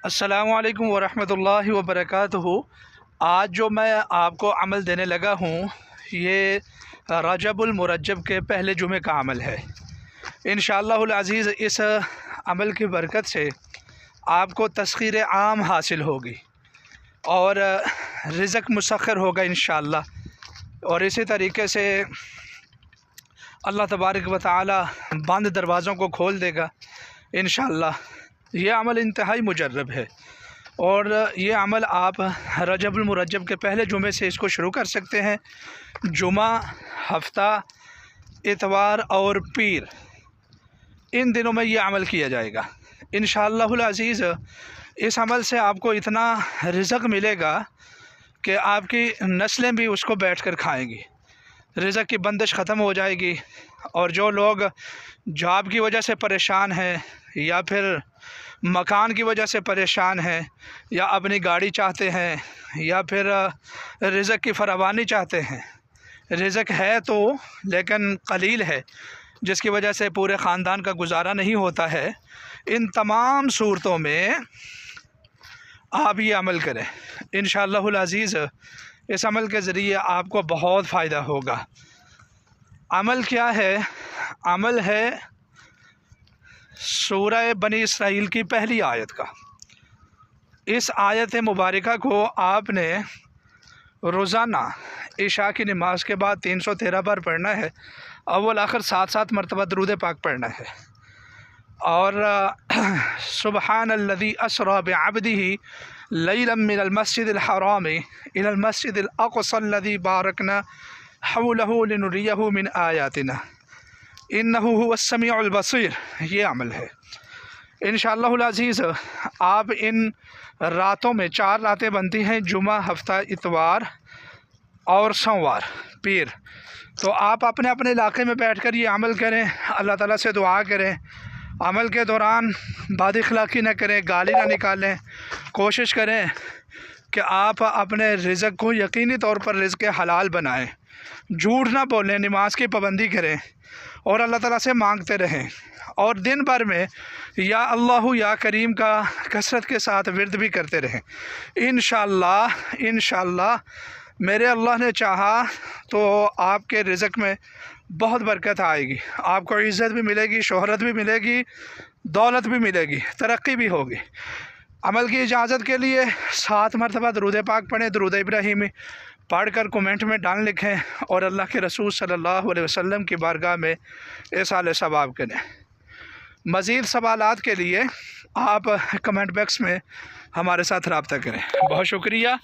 अस्सलामुअलैकुम वरहमतुल्लाहि वबरकातुहू। आज जो मैं आपको अमल देने लगा हूँ ये रजबुल मुरज्जब के पहले जुमे का अमल है। इंशाअल्लाहुल अज़ीज़ इस अमल की बरकत से आपको तस्खीर आम हासिल होगी और रिज़्क़ मुसख्खर होगा इंशाअल्लाह। और इसी तरीके से अल्लाह तबारक व तआला बंद दरवाज़ों को खोल देगा इंशाअल्लाह। ये अमल इंतहाई मुजर्रब है और ये अमल आप रजबुल मुरज्जब के पहले जुमे से इसको शुरू कर सकते हैं। जुमा, हफ्ता, इतवार और पीर, इन दिनों में ये अमल किया जाएगा इंशाअल्लाहुल अज़ीज़। इस अमल से आपको इतना रिज़्क़ मिलेगा कि आपकी नस्लें भी उसको बैठ कर खाएँगी। रिज़्क़ की बंदिश ख़त्म हो जाएगी। और जो लोग जॉब की वजह से परेशान हैं या फिर मकान की वजह से परेशान हैं या अपनी गाड़ी चाहते हैं या फिर रिज़्क़ की फरावानी चाहते हैं, रिज़्क़ है तो लेकिन कलील है जिसकी वजह से पूरे ख़ानदान का गुजारा नहीं होता है, इन तमाम सूरतों में आप ये अमल करें इंशाअल्लाहुल अज़ीज़। इस अमल के ज़रिए आपको बहुत फ़ायदा होगा। अमल क्या है? अमल है सूरह बनी इसराइल की पहली आयत का। इस आयत मुबारका को आपने रोज़ाना इशा की नमाज के बाद 313 बार पढ़ना है। अव्वल आखिर 7-7 मरतबा दुरूद पाक पढ़ना है। और सुबहानल्लज़ी अस्रा बिअब्दिही लैलन मिनल मस्जिदिल हरामी इलल मस्जिदिल अक़सल्लज़ी बारकना हौलहु लिनुरियहु मिन आयातिना इन्नहु हुवस्समीउल बसीर। ये अमल है इंशाअल्लाहुल अज़ीज़। आप इन रातों में 4 रातें बनती हैं, जुमा, हफ्ता, इतवार और सोमवार, पीर। तो आप अपने अपने इलाके में बैठकर ये अमल करें, अल्लाह ताला से दुआ करें। अमल के दौरान बदअखलाक़ी न करें, गाली ना निकालें। कोशिश करें कि आप अपने रिज़्क़ को यकीनी तौर पर रिज़्क़ हलाल बनाएं। झूठ ना बोलें, नमाज की पाबंदी करें और अल्लाह ताला से मांगते रहें। और दिन भर में या अल्लाहु या करीम का कसरत के साथ विर्द भी करते रहें। इंशाअल्लाह मेरे अल्लाह ने चाहा तो आपके रिज़्क़ में बहुत बरकत आएगी। आपको इज़्ज़त भी मिलेगी, शोहरत भी मिलेगी, दौलत भी मिलेगी, तरक्की भी होगी। अमल की इजाज़त के लिए 7 मरतबा दुरूद पाक पढ़ें, दुरूद इब्राहीमी पढ़कर कमेंट में डाल लिखें और अल्लाह के रसूल सल्लल्लाहु अलैहि वसल्लम की बारगाह में इसाले सवाब करें। मज़ीद सवालात के लिए आप कमेंट बॉक्स में हमारे साथ रब्ता करें। बहुत शुक्रिया।